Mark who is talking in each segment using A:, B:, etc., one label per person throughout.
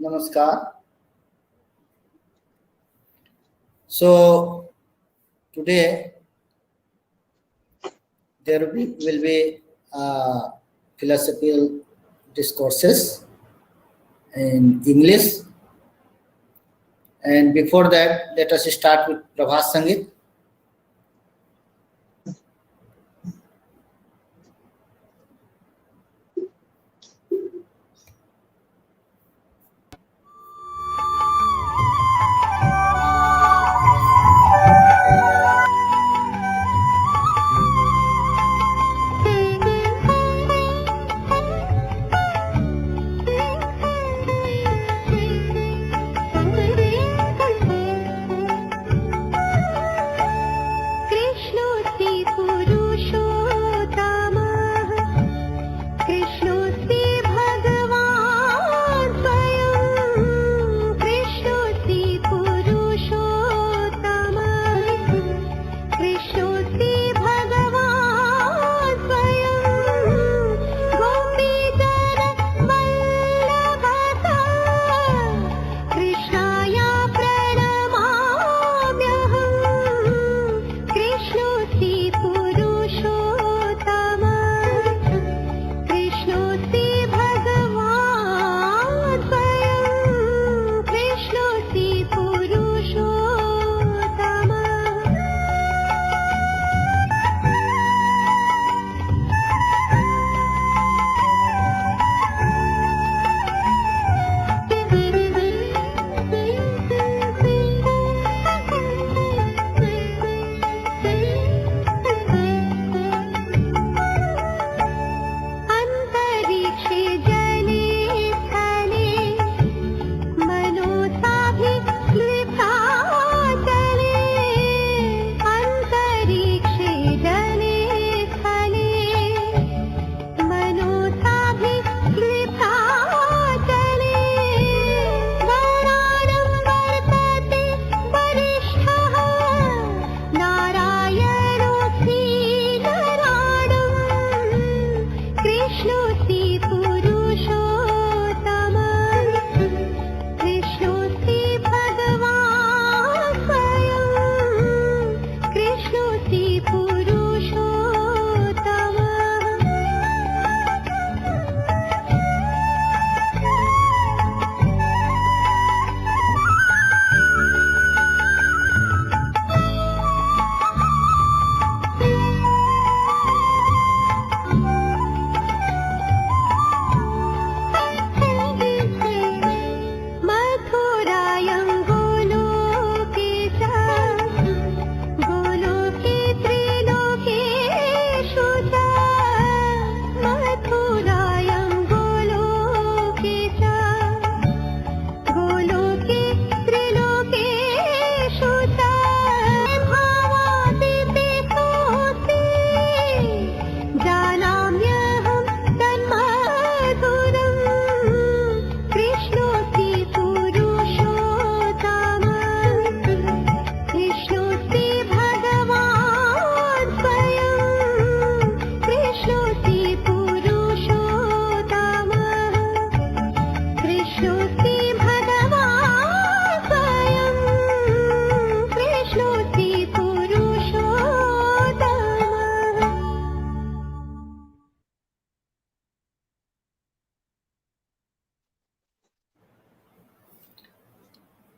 A: Namaskar. So today there will be philosophical discourses in English. And before that, let us start with Prabhat Sangit.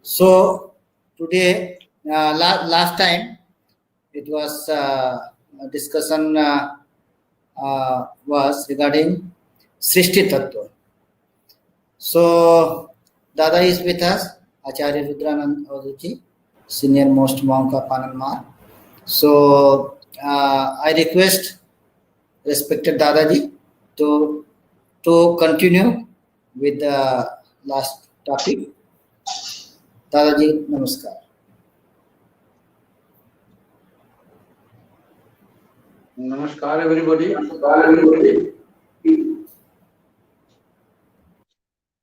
A: So today, last time, it was a discussion was regarding Srishti Tattva. So Dada is with us, Acharya Rudranand Aduji, senior most monk of Ananda. So I request respected Dadaji to continue with the last topic. Dadaji, namaskar.
B: Namaskar, everybody.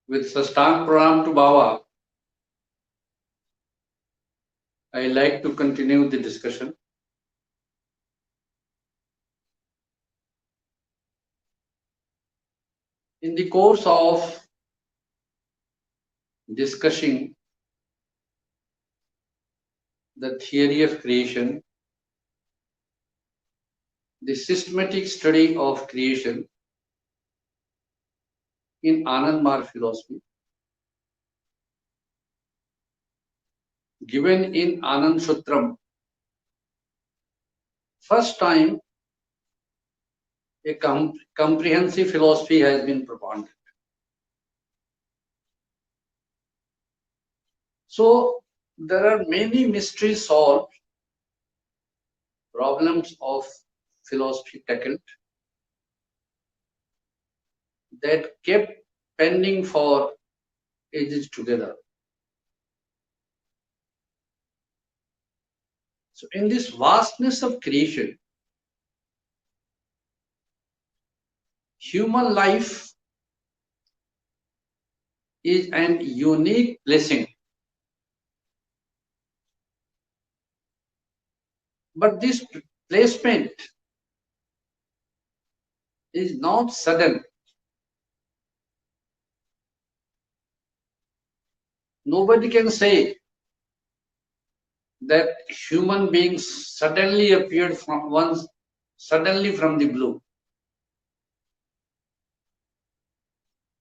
B: With Sastang Pranam to Baba, I like to continue the discussion. In the course of discussing the theory of creation, the systematic study of creation in Anand philosophy, given in Anand Sutram. First time a comprehensive philosophy has been propounded. So there are many mysteries solved, problems of philosophy tackled, that kept pending for ages together. So in this vastness of creation, human life is an unique blessing. But this placement is not sudden. Nobody can say that human beings suddenly appeared suddenly from the blue.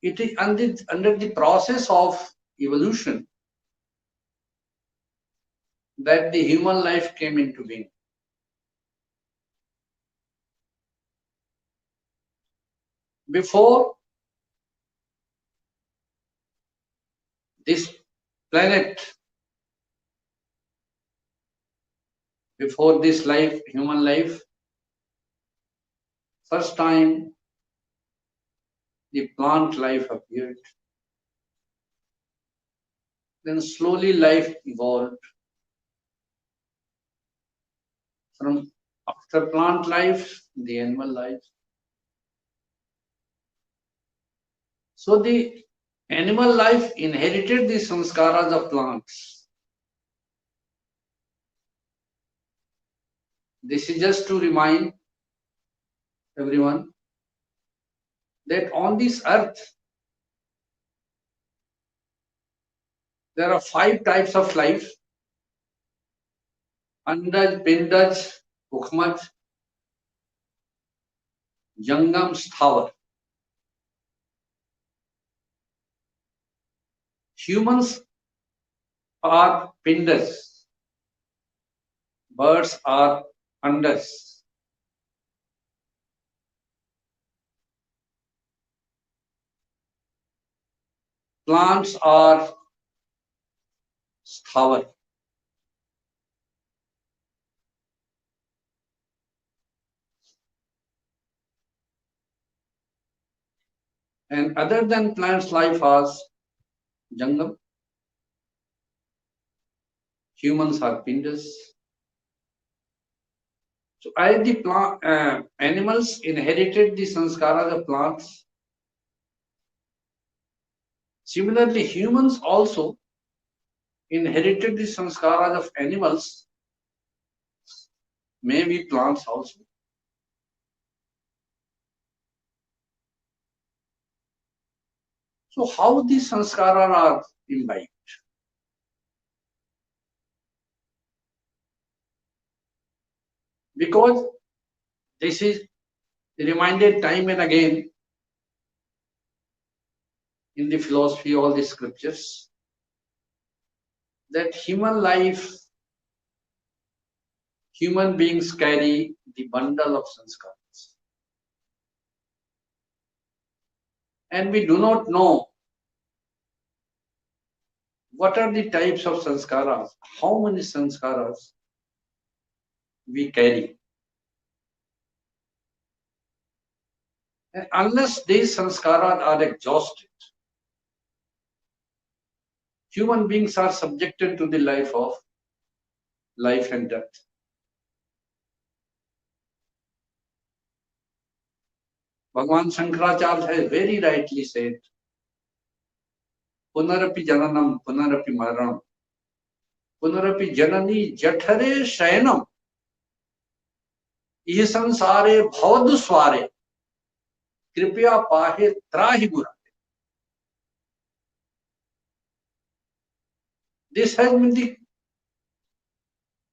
B: It is under the process of evolution that the human life came into being. Before this planet, before this life, human life, first time the plant life appeared. Then slowly life evolved. From after plant life, the animal life. So the animal life inherited the sanskaras of plants. This is just to remind everyone that on this earth, there are 5 types of life: Andaj, Pindaj, Ukmaj, Jangam, Sthavar. Humans are Pindas. Birds are Andas. Plants are Sthavar. And other than plants, life has Jangam. Humans are Pindas. So as the animals inherited the sanskaras of plants, similarly humans also inherited the sanskaras of animals, maybe plants also. So how these sanskaras are imbibed? Because this is reminded time and again in the philosophy, all the scriptures, that human life, human beings carry the bundle of sanskaras. And we do not know what are the types of sanskaras, how many sanskaras we carry. And unless these sanskaras are exhausted, human beings are subjected to the life of life and death. Bhagavan Shankaracharya has very rightly said, Punarapi jananam, punarapi maranam, punarapi janani jathare shayanam, इह संसारे भवदुस्वारे कृपया पाहे त्राहि बुरा. This has been the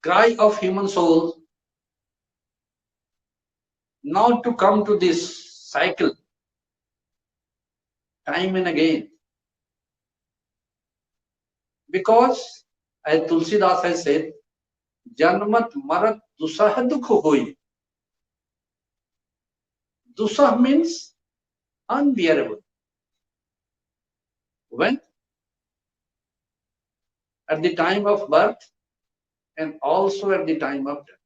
B: cry of human soul, not to come to this cycle time and again. Because, as Tulsidas has said, Janmat marat dusah dukh hoi. Dusah means unbearable. When? At the time of birth and also at the time of death.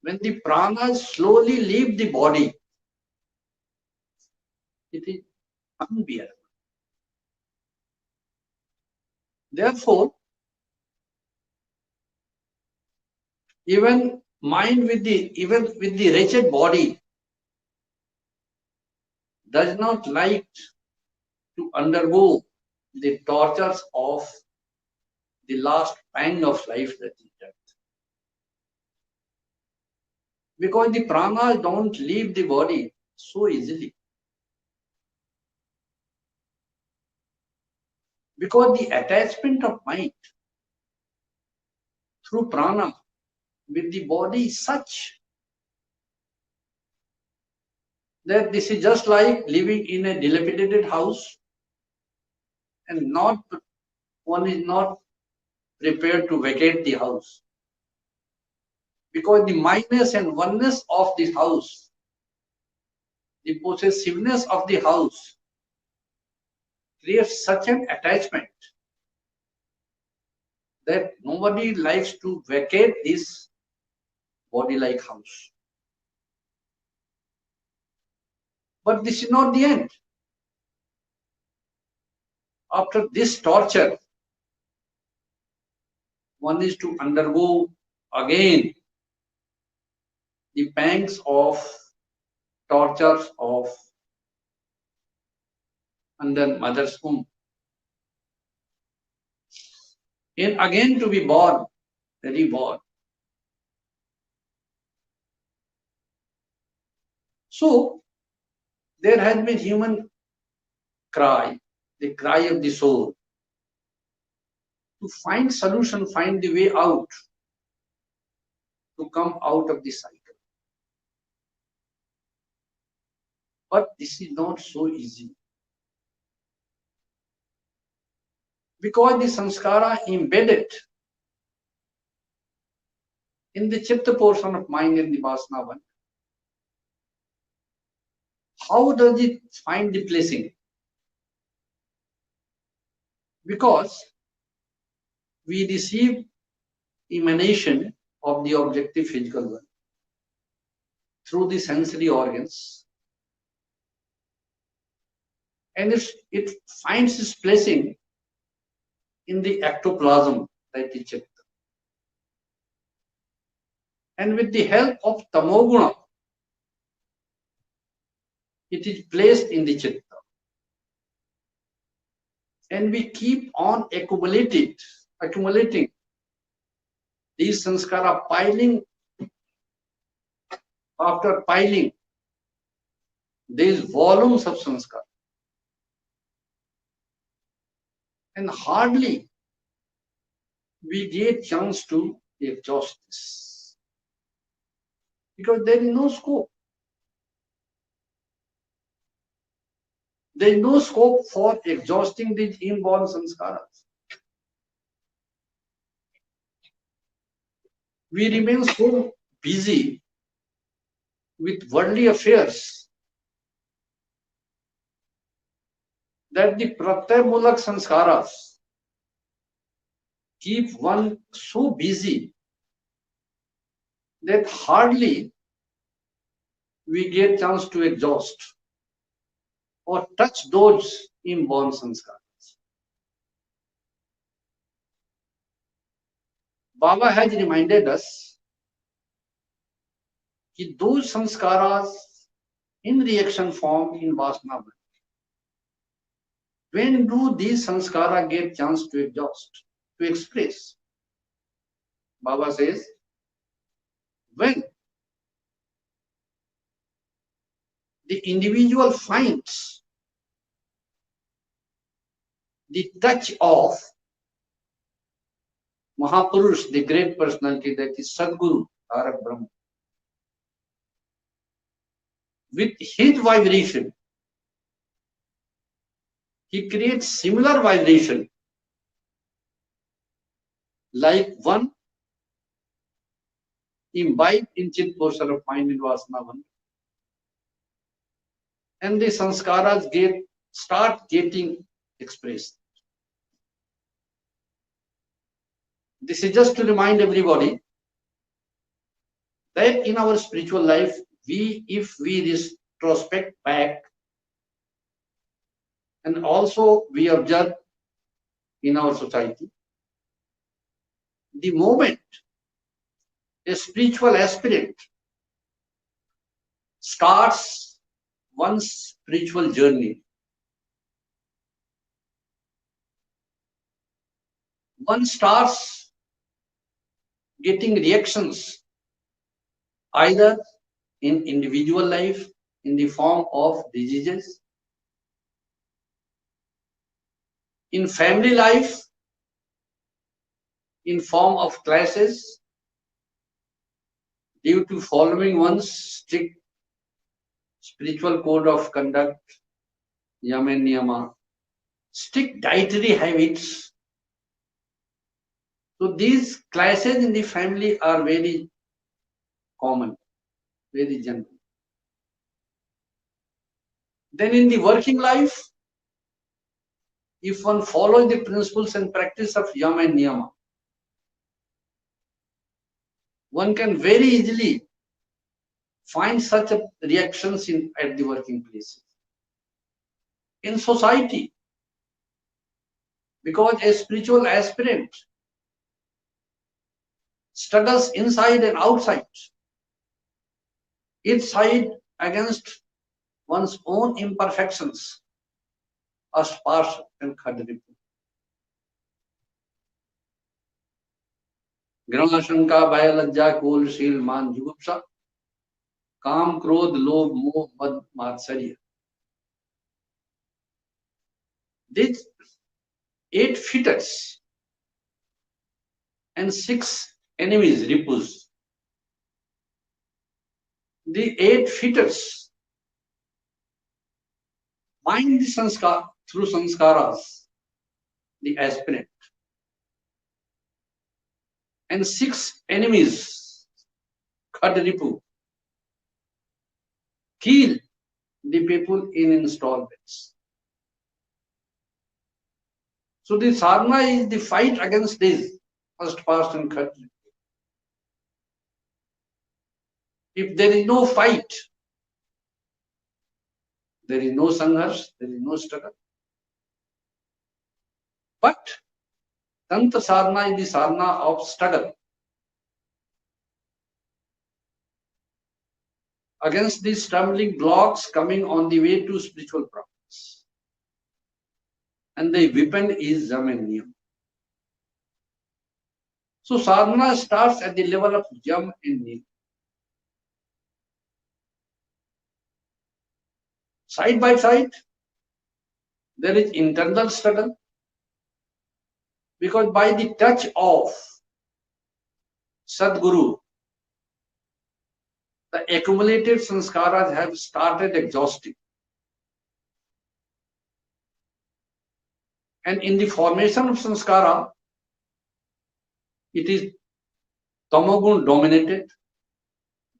B: When the pranas slowly leave the body, it is unbearable. Therefore, even with the wretched body does not like to undergo the tortures of the last pang of life, that is death. Because the pranas don't leave the body so easily. Because the attachment of mind through prana with the body is such that this is just like living in a dilapidated house and one is not prepared to vacate the house. Because the mindness and oneness of the house, the possessiveness of the house creates such an attachment that nobody likes to vacate this body-like house. But this is not the end. After this torture, one is to undergo again the pangs of tortures of under mother's womb. And again to be born, reborn. So, there has been human cry, the cry of the soul, to find solution, find the way out, to come out of the cycle. But this is not so easy. Because the sanskara embedded in the chitta portion of mind and the vasana one, how does it find the placing? Because we receive emanation of the objective physical world through the sensory organs, and it finds its placing in the ectoplasm, that is chitta. And with the help of tamoguna, it is placed in the chitta. And we keep on accumulating these sanskara, piling after piling these volumes of sanskara. And hardly we get chance to exhaust this. Because there is no scope. There is no scope for exhausting these inborn sanskaras. We remain so busy with worldly affairs that the pratyamulak sanskaras keep one so busy that hardly we get chance to exhaust or touch those inborn sanskaras. Baba has reminded us that those sanskaras in reaction form in vasana, when do these sanskara get chance to exhaust, to express? Baba says, when the individual finds the touch of Mahapurush, the great personality, that is Sadguru, Tarak Brahma. With his vibration, he creates similar vibration like one imbibed in Chit portion of mind in Vasana one. And the sanskaras start getting expressed. This is just to remind everybody that in our spiritual life, if we retrospect back and also we observe in our society, the moment a spiritual aspirant starts one's spiritual journey, one starts getting reactions either in individual life in the form of diseases, in family life in form of clashes, due to following one's strict spiritual code of conduct, yama and niyama, strict dietary habits. So these clashes in the family are very common, very general. Then in the working life, if one follows the principles and practice of yama and niyama, one can very easily find such reactions at the working places. In society, because a spiritual aspirant struggles inside and outside, each side against one's own imperfections, asparsh and khadripu. Grana shanka bhaya lajja kol shil man jugupsa, काम क्रोध लोभ मोह मद मात्सर्य. These 8 fetters and 6 enemies, ripus. The 8 fetters bind the sanskar through sanskaras, the aspirant, and 6 enemies, khadripu, kill the people in installments. So the sadhana is the fight against this first, past and khadripu. If there is no fight, there is no sangharsh, there is no struggle. But Tantra sadhana is the sadhana of struggle against these stumbling blocks coming on the way to spiritual progress. And the weapon is yam and niyam. So sadhana starts at the level of yam and niyam. Side by side, there is internal struggle, because by the touch of Sadguru, the accumulated sanskaras have started exhausting. And in the formation of sanskara, it is tamogun dominated.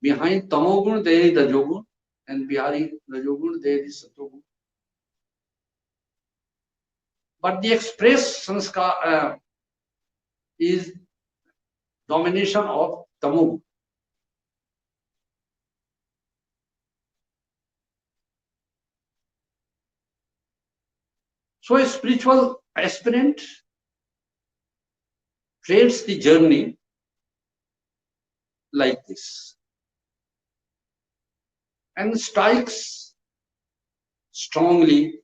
B: Behind tamogun, there is rajogun, and behind rajogun, there is satogun. But the express sanskara is domination of tamogun. So a spiritual aspirant treads the journey like this and strikes strongly.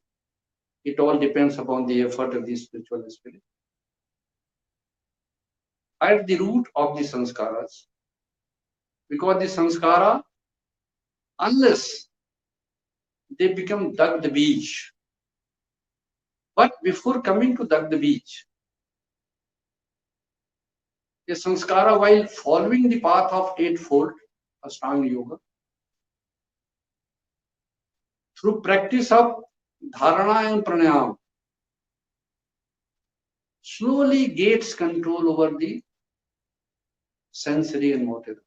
B: It all depends upon the effort of the spiritual aspirant at the root of the sanskaras, because the sanskara, unless they become dug the beach, But before coming to the beach, a sanskara, while following the path of eightfold Ashtanga Yoga, through practice of dharana and pranayama, slowly gets control over the sensory and motor.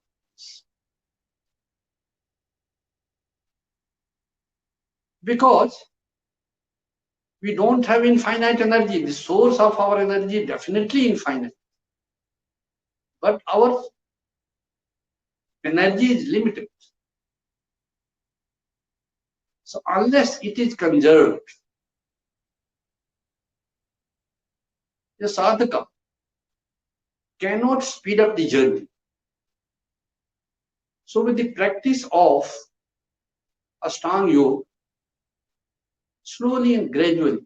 B: Because we don't have infinite energy. The source of our energy definitely infinite. But our energy is limited. So unless it is conserved, the sadhaka cannot speed up the journey. So with the practice of Ashtanga Yoga, slowly and gradually,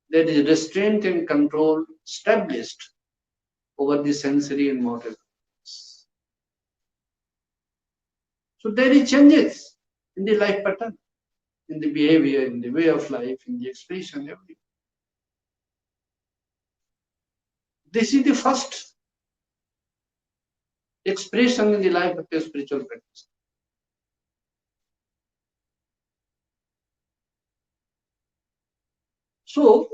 B: there is restraint and control established over the sensory and motor. So there is changes in the life pattern, in the behavior, in the way of life, in the expression, everything. This is the first expression in the life of a spiritual practice. So,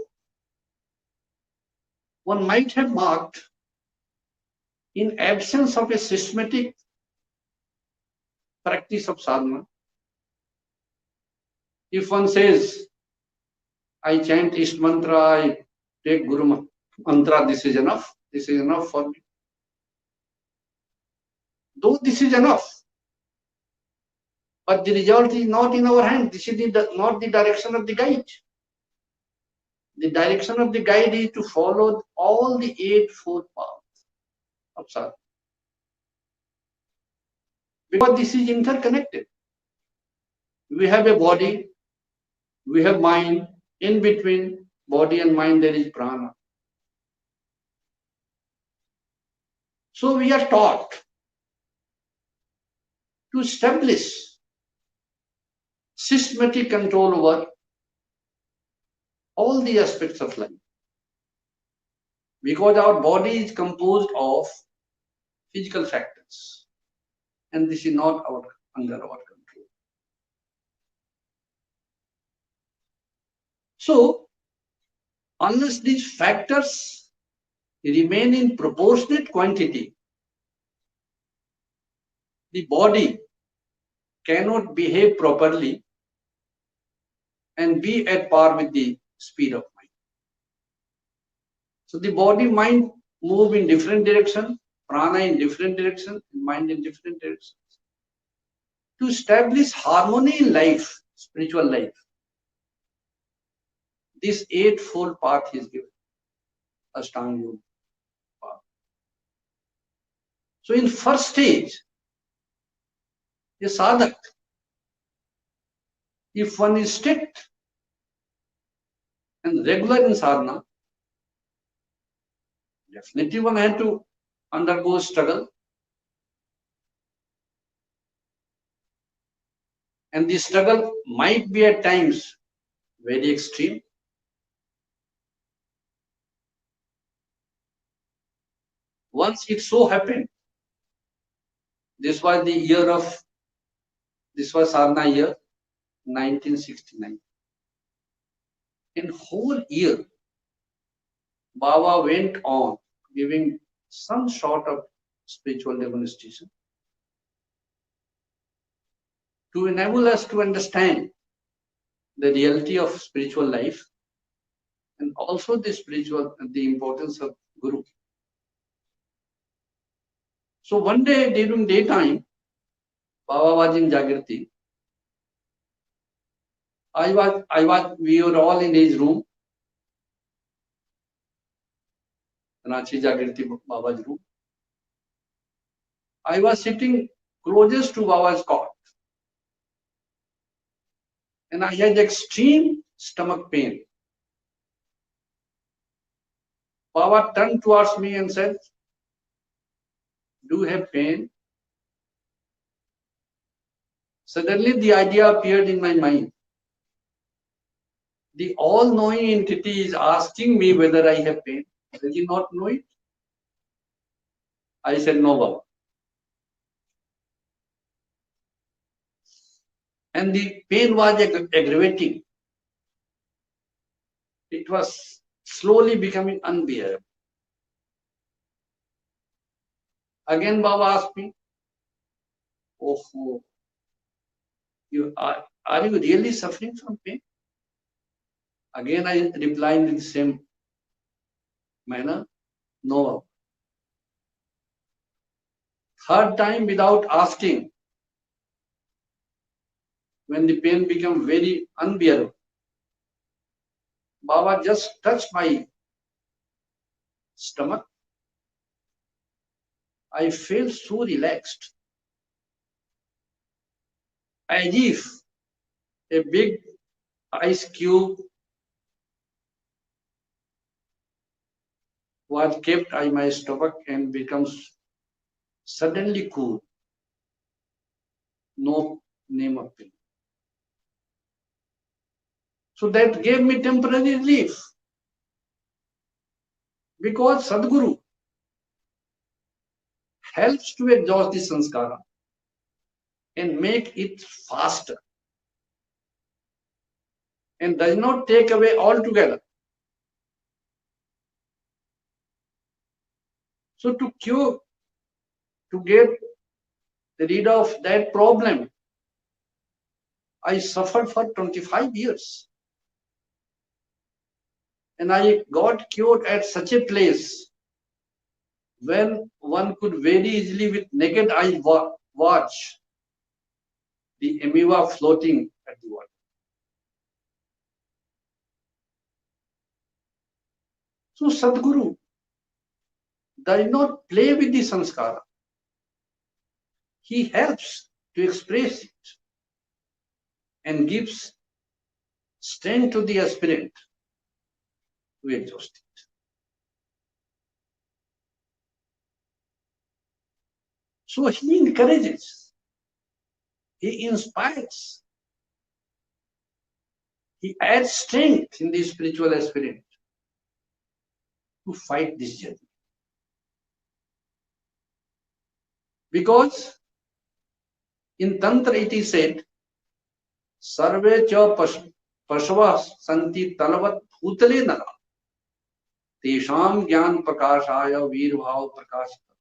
B: one might have marked, in absence of a systematic practice of sadhana, if one says, I chant Ishta mantra, I take Guru mantra, this is enough for me. Though this is enough, but the result is not in our hand. This is not the direction of the guide. The direction of the guide is to follow all the eightfold paths of sadhana. Because this is interconnected. We have a body, we have mind, in between body and mind there is prana. So we are taught to establish systematic control over all the aspects of life. Because our body is composed of physical factors, and this is not under our control. So, unless these factors remain in proportionate quantity, the body cannot behave properly and be at par with the speed of mind. So the body mind move in different direction, prana in different direction, mind in different directions. To establish harmony in life, spiritual life, this eightfold path is given, Ashtanga Yoga path. So in first stage, a sadhak, if one is strict and regular in sadhana, definitely one had to undergo struggle. And the struggle might be at times very extreme. Once it so happened, this was sadhana year 1969. In whole year, Baba went on giving some sort of spiritual demonstration to enable us to understand the reality of spiritual life and also the importance of Guru. So one day during daytime, Baba was in Jagrati. We were all in his room, Ranchi Jagrati Baba's room. I was sitting closest to Baba's cot, and I had extreme stomach pain. Baba turned towards me and said, "Do you have pain?" Suddenly the idea appeared in my mind. The all-knowing entity is asking me whether I have pain. Does he not know it? I said, no, Baba. And the pain was aggravating. It was slowly becoming unbearable. Again, Baba asked me, oh, are you really suffering from pain? Again, I replied in the same manner, no. Third time, without asking, when the pain became very unbearable, Baba just touched my stomach. I felt so relaxed, as if a big ice cube was kept in my stomach and becomes suddenly cool. No name of pain. So that gave me temporary relief. Because Sadguru helps to exhaust the sanskara and make it faster and does not take away altogether. So to get rid of that problem, I suffered for 25 years. And I got cured at such a place when one could very easily with naked eye watch the amoeba floating at the water. So Sadguru does not play with the sanskara. He helps to express it and gives strength to the aspirant to exhaust it. So he encourages, he inspires, he adds strength in the spiritual aspirant to fight this journey. Because in Tantra it is said, Sarve cha pashva santi talavat bhutale nara tesham gyan prakashaya veer bhav prakashata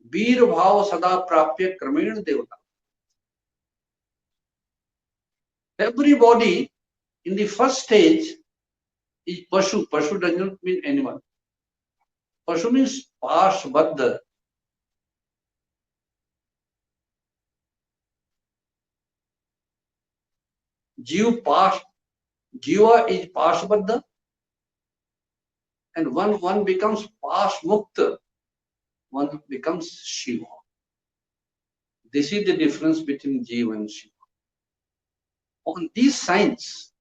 B: veer bhav sada prapya kramen devata. Everybody in the first stage is Pashu. Pashu does not mean animal. Pashu means Pashbadha. Jiva is Pashbadha, and one becomes Pashmukta, one becomes Shiva. This is the difference between Jiva and Shiva. On these science,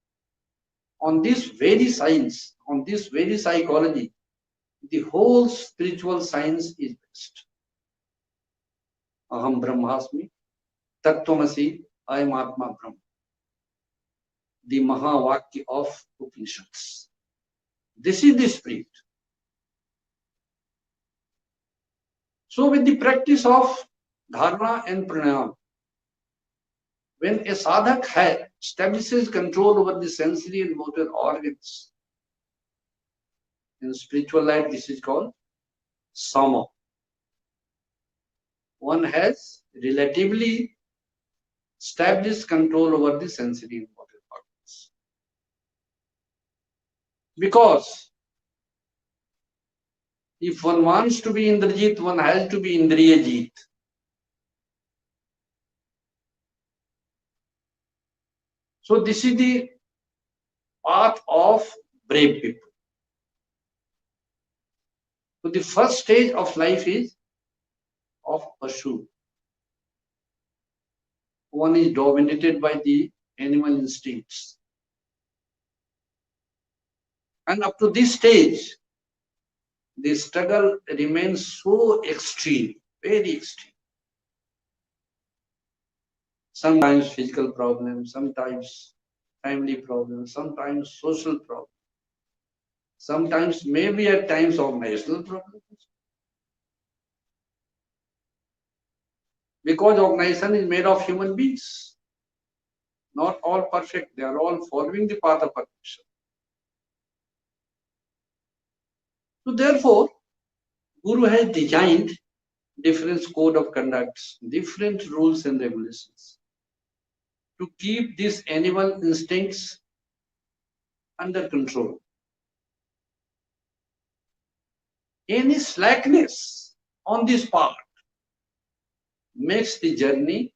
B: on this very science, on this very psychology, the whole spiritual science is based. Aham Brahmasmi, Tattvamasi, I am Atma Brahma. The Mahavakya of Upanishads. This is the spirit. So with the practice of dharana and pranayama, when a sadhak establishes control over the sensory and motor organs, in spiritual life this is called sama. One has relatively established control over the sensory and motor organs. Because if one wants to be Indrajit, one has to be Indriyajit. So this is the path of brave people. So the first stage of life is of Pashu. One is dominated by the animal instincts. And up to this stage, the struggle remains so extreme, very extreme. Sometimes physical problems, sometimes family problems, sometimes social problems, sometimes maybe at times organizational problems. Because organization is made of human beings. Not all perfect, they are all following the path of perfection. So therefore, Guru has designed different code of conducts, different rules and regulations to keep these animal instincts under control. Any slackness on this part makes the journey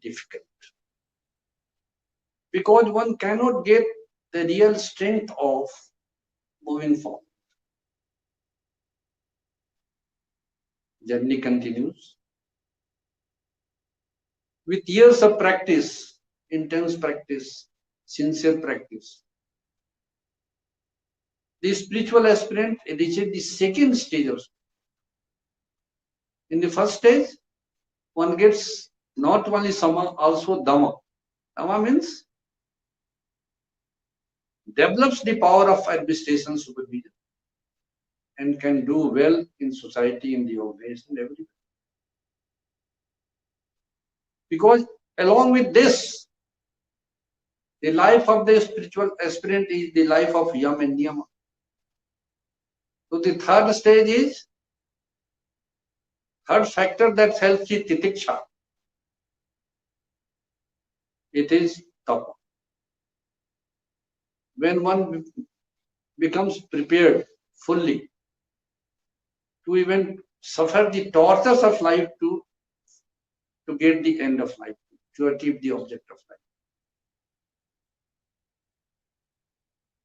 B: difficult, because one cannot get the real strength of moving forward. Journey continues. With years of practice, intense practice, sincere practice, the spiritual aspirant reaches the second stage of. In the first stage, one gets not only sama, also dhamma. Dhamma means develops the power of administration supervision and can do well in society, in the organization, everywhere. Because along with this, the life of the spiritual aspirant is the life of yam and niyama. So the third stage is, third factor that helps the titiksha. It is tapa. When one becomes prepared fully to even suffer the tortures of life to get the end of life, to achieve the object of life.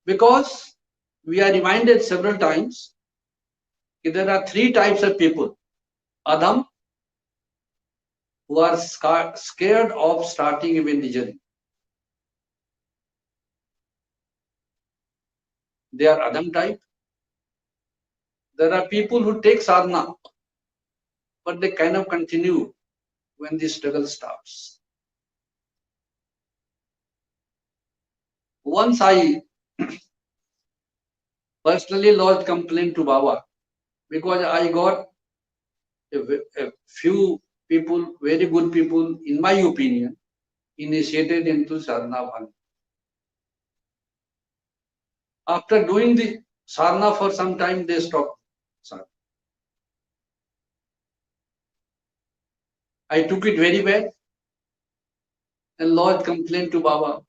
B: Because we are reminded several times that there are three types of people. Adam, who are scared of starting even the journey. They are Adam type. There are people who take sadhana, but they cannot continue when the struggle starts. Once I personally lodged complaint to Baba because I got a few people, very good people, in my opinion, initiated into sadhana. After doing the sadhana for some time, they stopped sadhana. I took it very bad and lodged complaint to Baba.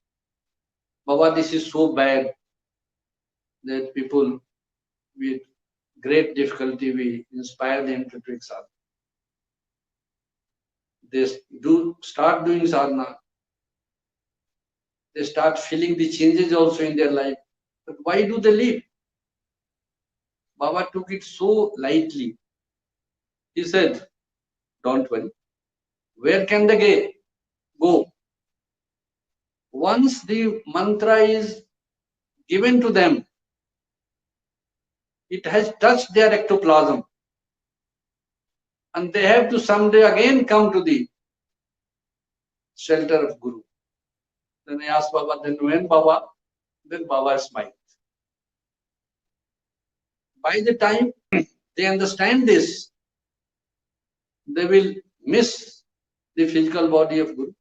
B: Baba, this is so bad that people with great difficulty, we inspire them to take sadhana. They start doing sadhana. They start feeling the changes also in their life. But why do they leave? Baba took it so lightly. He said, don't worry. Where can they go? Once the mantra is given to them, it has touched their ectoplasm. And they have to someday again come to the shelter of Guru. Then I asked Baba, then when Baba? Then Baba smiled. By the time they understand this, they will miss the physical body of Guru.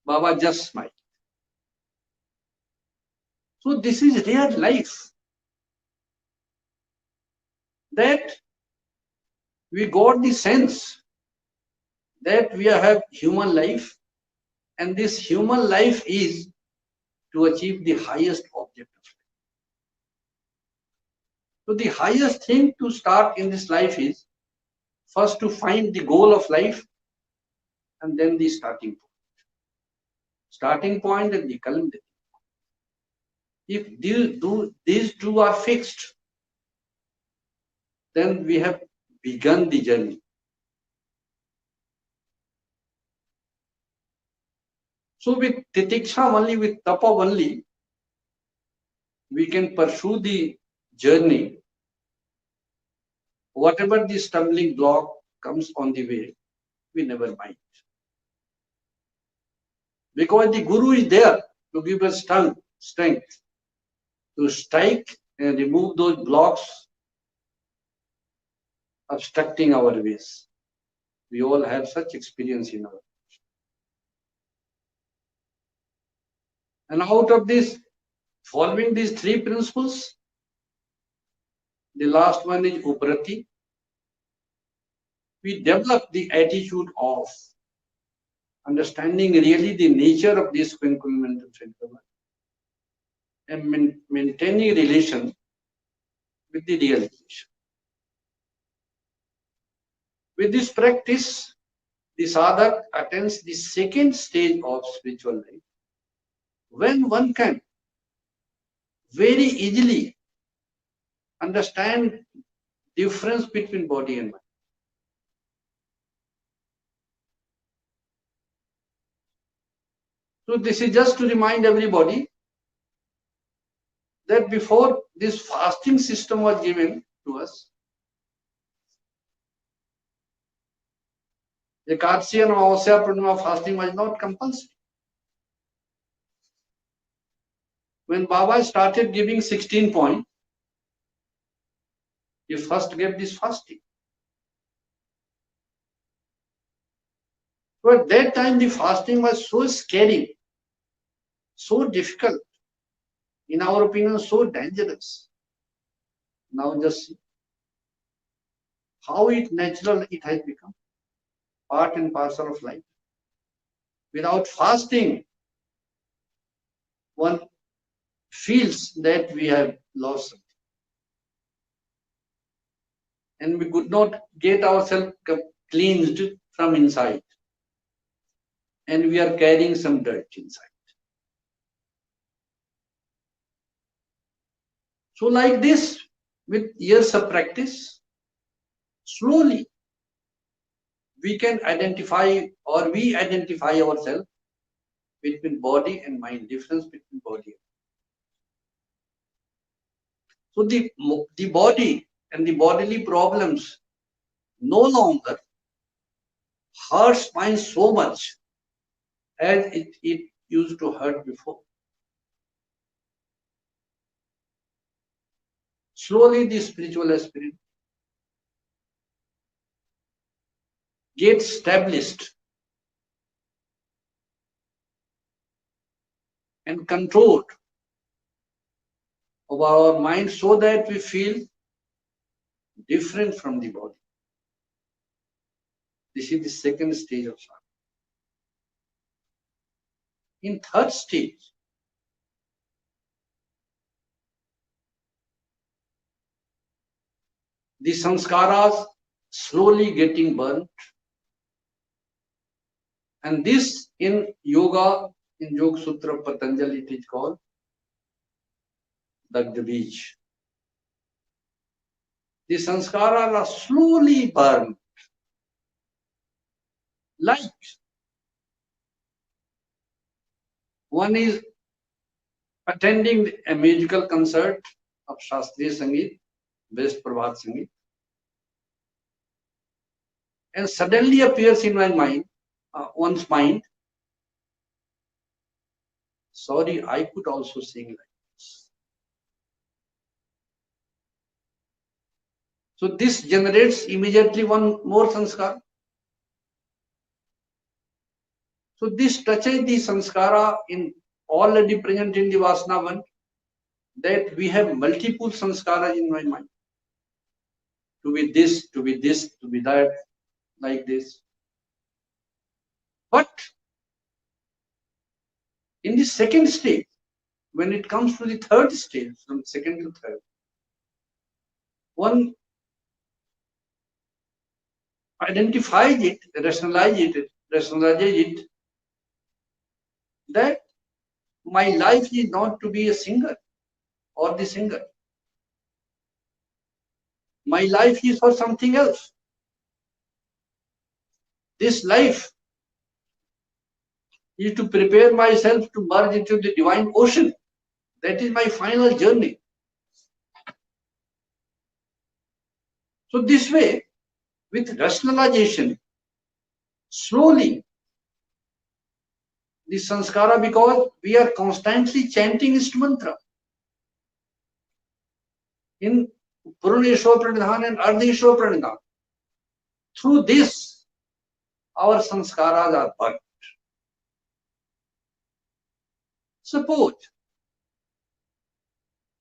B: Baba just smiled. So this is real life. That we got the sense that we have human life, and this human life is to achieve the highest object of life. So the highest thing to start in this life is first to find the goal of life, and then the starting point. Starting point and the calendar. If these two are fixed, then we have begun the journey. So with titiksha only, with tapa only, we can pursue the journey. Whatever the stumbling block comes on the way, we never mind. because the Guru is there to give us strength to strike and remove those blocks obstructing our ways. We all have such experience in our life. And out of this, following these three principles, the last one is Uprati. We develop the attitude of understanding really the nature of this mental central and maintaining relation with the real relation. With this practice, the sadhak attains the second stage of spiritual life, when one can very easily understand difference between body and mind. So this is just to remind everybody that before this fasting system was given to us, the Ekadasi and Amavasya Purnima fasting was not compulsory. When Baba started giving 16 points, he first gave this fasting. So at that time, the fasting was so scary, so difficult, in our opinion, so dangerous. Now just see how natural it has become, part and parcel of life. Without fasting, one feels that we have lost something. And we could not get ourselves cleansed from inside. And we are carrying some dirt inside. So like this, with years of practice, slowly we can identify, or we identify ourselves between body and mind, difference between body. So the body and the bodily problems no longer hurts mind so much as it used to hurt before. Slowly the spiritual aspirant gets established and controlled over our mind so that we feel different from the body. This is the second stage of sadhana. In third stage, the sanskaras slowly getting burnt, and this in yoga, in Yoga Sutra Patanjali, it is called Dagdha Bij. The sanskaras are slowly burned, like one is attending a musical concert of Shastriya Sangeet, Best Prabhat Sangeet, and suddenly appears in my mind, one's mind, sorry, I could also sing like this. So this generates immediately one more sanskara. So this touches the sanskara in already present in the Vasana one, that we have multiple sanskaras in my mind. To be this, to be this, to be that, like this. But in the second stage, when it comes to the third stage, from second to third, one identifies it, rationalizes it, that my life is not to be a singer or the singer. My life is for something else. This life is to prepare myself to merge into the divine ocean. That is my final journey. So this way, with rationalization, slowly This sanskara, because we are constantly chanting this mantra. In Purneshwar Pranidhan and Ardheshwar Pranidhan. Through this, our sanskaras are burnt. Suppose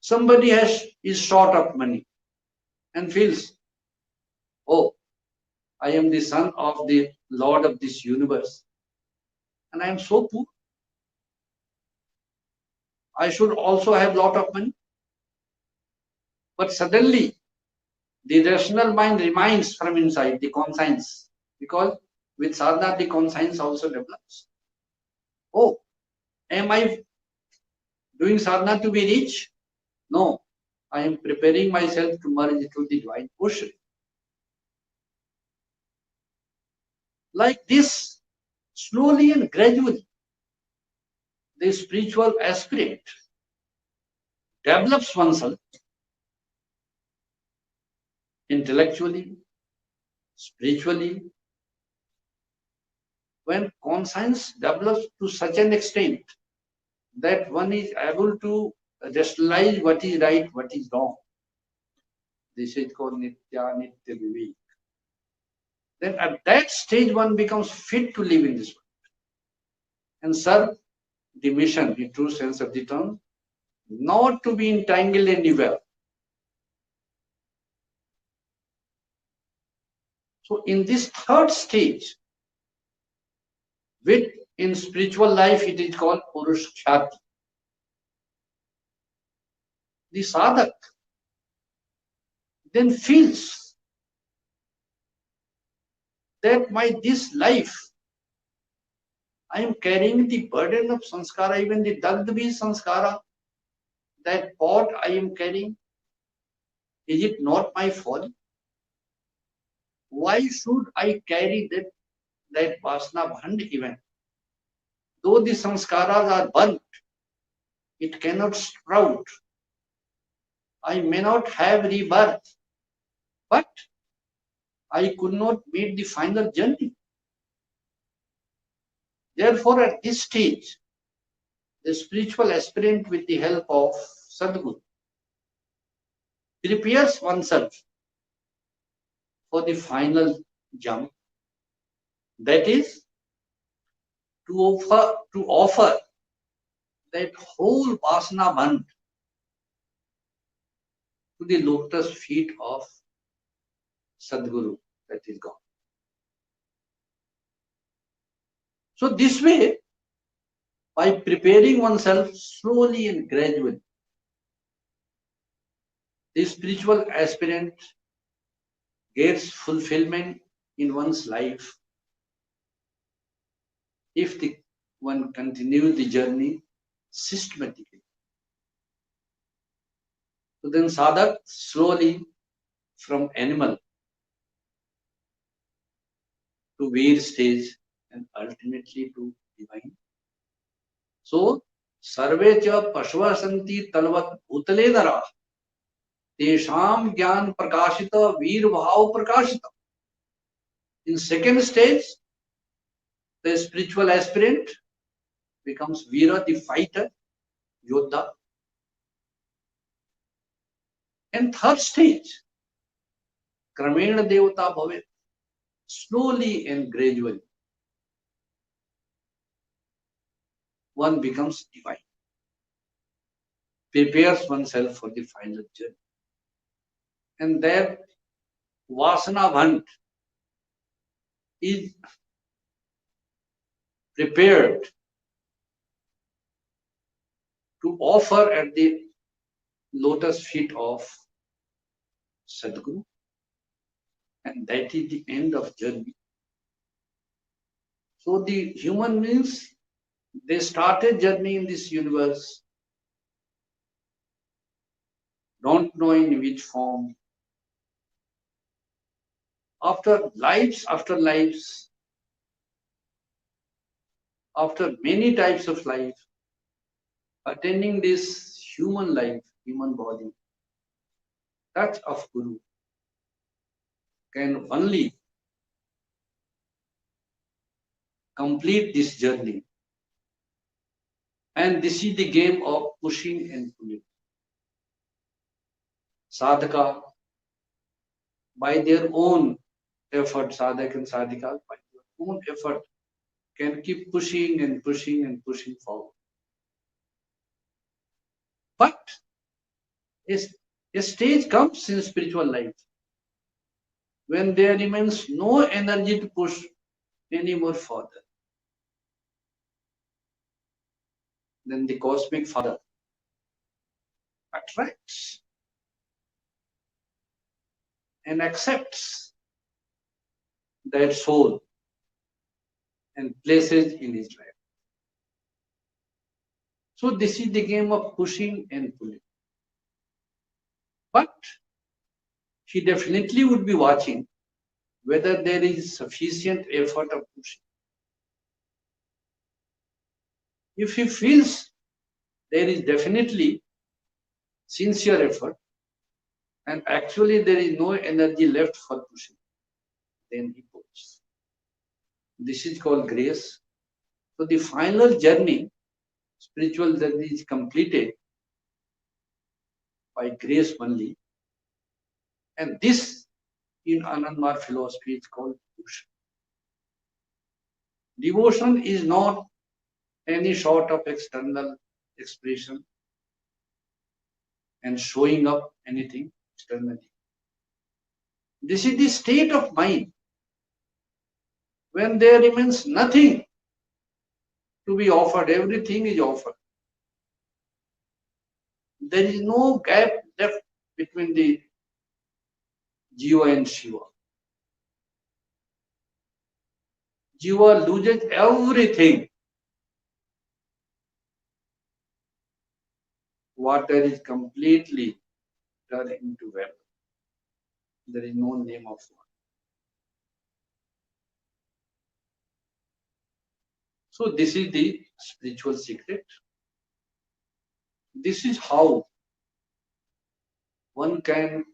B: somebody is short of money and feels, oh, I am the son of the Lord of this universe and I am so poor. I should also have lot of money. But suddenly, the rational mind reminds from inside the conscience, because with sadhana the conscience also develops. Oh, am I doing sadhana to be rich? No, I am preparing myself to merge into the divine ocean. Like this, slowly and gradually, the spiritual aspirant develops oneself intellectually, spiritually. When conscience develops to such an extent that one is able to rationalize what is right, what is wrong. This is called Nitya Nitya Vivek. Then at that stage one becomes fit to live in this world and serve the mission, the true sense of the term, not to be entangled anywhere. So in this third stage, which in spiritual life it is called Purushkshati. The sadhak then feels that this life, I am carrying the burden of sanskara, even the dagdhavi sanskara, that pot I am carrying. Is it not my fault? Why should I carry that vasana bhand even? Though the sanskaras are burnt, it cannot sprout. I may not have rebirth, but I could not meet the final journey. Therefore, at this stage, the spiritual aspirant, with the help of Sadguru, prepares oneself for the final jump. That is, to offer that whole vasana band to the lotus feet of Sadguru, that is God. So this way, by preparing oneself slowly and gradually, the spiritual aspirant gets fulfillment in one's life if one continues the journey systematically. So then sadhak slowly from animal to veer stage and ultimately to divine. So sarve cha pashva santi talvat bhutale nara tesham gyan prakashita veer bhav prakashita. In second stage, the spiritual aspirant becomes Veera, the fighter, Yodha. And third stage, Kramena Devata Bhavet, slowly and gradually, one becomes divine, prepares oneself for the final journey. And that Vasana Bhand is prepared to offer at the lotus feet of Sadguru. And that is the end of journey. So the human beings, they started journey in this universe, don't know in which form. After lives, after many types of life, attending this human life, human body, touch of Guru can only complete this journey And this is the game of pushing and pulling. Sadhaka, by their own effort, sadhak and sadhika, by their own effort, can keep pushing and pushing and pushing forward. But a stage comes in spiritual life when there remains no energy to push any more further. Then the cosmic father attracts and accepts that soul and places in his life. So this is the game of pushing and pulling. But he definitely would be watching whether there is sufficient effort of pushing. If he feels there is definitely sincere effort and actually there is no energy left for pushing, then he pulls. This is called grace. So the final journey, spiritual journey, is completed by grace only. And this in Ananda philosophy is called devotion. Devotion is not any sort of external expression and showing up anything externally. This is the state of mind when there remains nothing to be offered, everything is offered. There is no gap left between the Jiva and Shiva. Jiva loses everything. Water is completely turned into vapor. There is no name of water. So this is the spiritual secret. This is how one can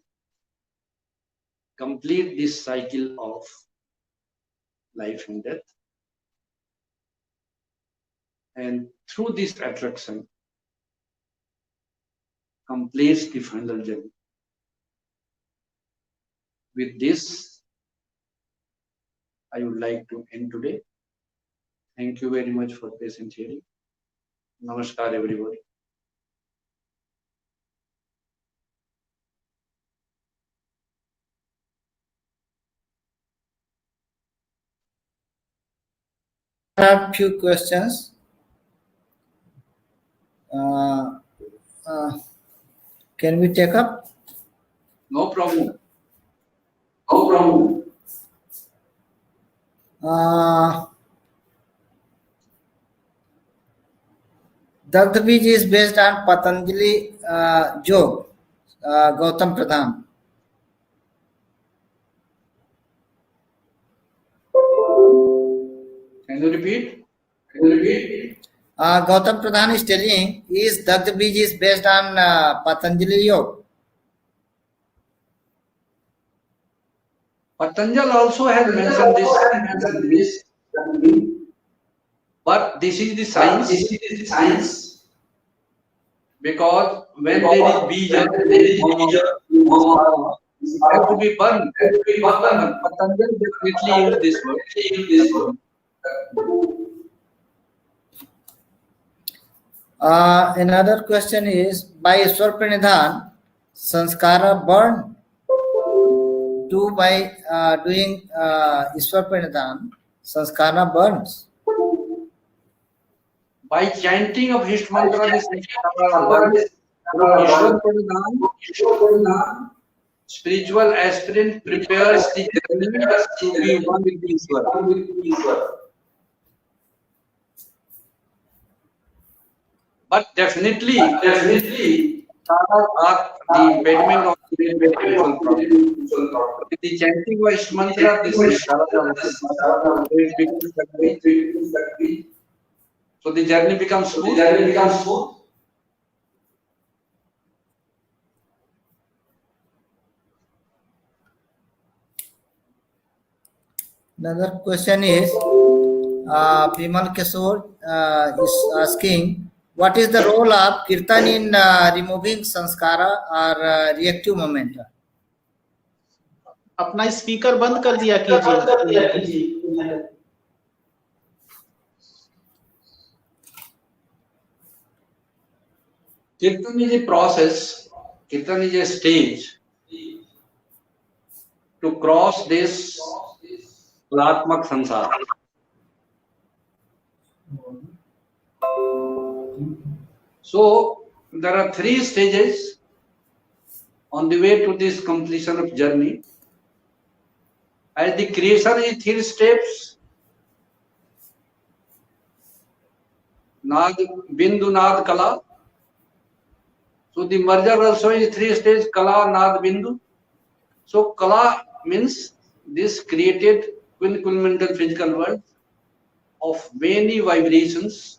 B: complete this cycle of life and death. And through this attraction, completes the final journey. With this, I would like to end today. Thank you very much for patient hearing. Namaskar, everybody.
A: I have few questions. Uh, uh, can we take up?
B: No problem.
A: No problem. Dagda Bij is based on Patanjali Yog, Gautam Pradhan.
B: Can you repeat?
A: Gautam Pradhan is telling is Dagda Bij is based on Patanjali Yog.
B: Patanjali also has mentioned this, but this is the science. Because when there is bija, it has to be burned. Patanjali definitely used this word.
A: Another question is by Ishwar Pranidhan, Sanskara burn. Do by doing Ishwar Pranidhan, Sanskara burns.
B: By chanting of Hishta mantra, this Ishwar Pranidhan, spiritual aspirant prepares the journey to be one with Ishwar. But definitely, the impediment of the spiritual problem. With the chanting of Hishta mantra, this is it becomes complete. So the journey becomes smooth.
A: Another question is Bimal Kishore is asking what is the role of kirtan in removing sanskara or reactive moment?
C: अपना speaker बंद कर दिया कीजिए।
B: Kirtan is a process, Kirtan is a stage to cross this Kalatmak Sansar. So, there are 3 stages on the way to this completion of journey. As the creation is 3 steps, Nad, Bindu, Nad, Kala. So the merger also is 3 stages, Kala, Nad, Bindu. So Kala means this created quinquilmental physical world of many vibrations.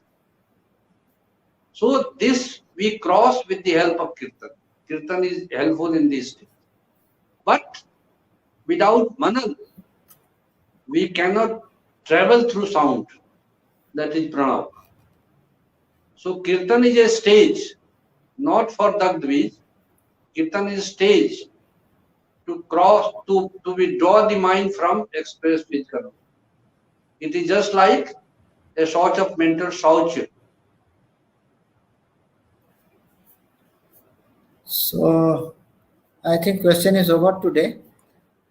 B: So this we cross with the help of Kirtan. Kirtan is helpful in this stage. But without Manan, we cannot travel through sound. That is Pranav. So Kirtan is a stage, not for Dagdvij. Kirtan is a stage to cross, to withdraw the mind from express physical. It is just like a sort of mental shauch.
A: So I think question is over today.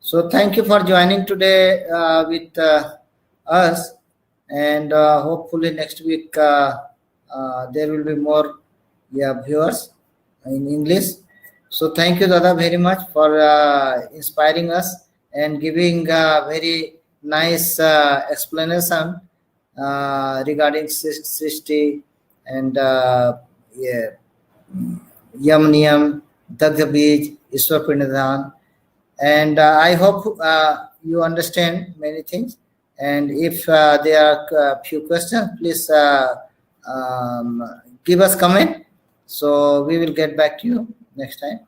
A: So thank you for joining today with us, and hopefully next week there will be more viewers in English. So thank you, Dada, very much for inspiring us and giving very nice explanation regarding Srishti and Yam Niyam, Dagdha Bij, Ishwar Pranidhan. And I hope you understand many things. And if there are a few questions, please give us comment. So we will get back to you next time.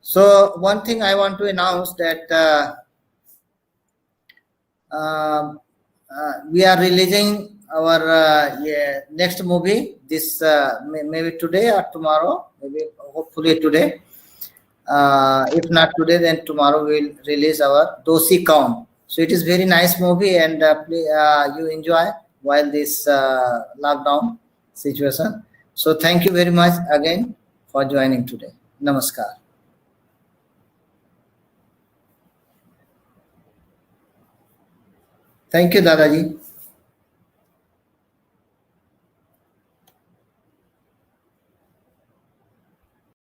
A: So one thing I want to announce that we are releasing our next movie this maybe today or tomorrow, maybe hopefully today. If not today, then tomorrow we will release our Dosi Kaun. So it is very nice movie, and you enjoy while this lockdown situation. So thank you very much again for joining today. Namaskar. Thank you, Dadaji.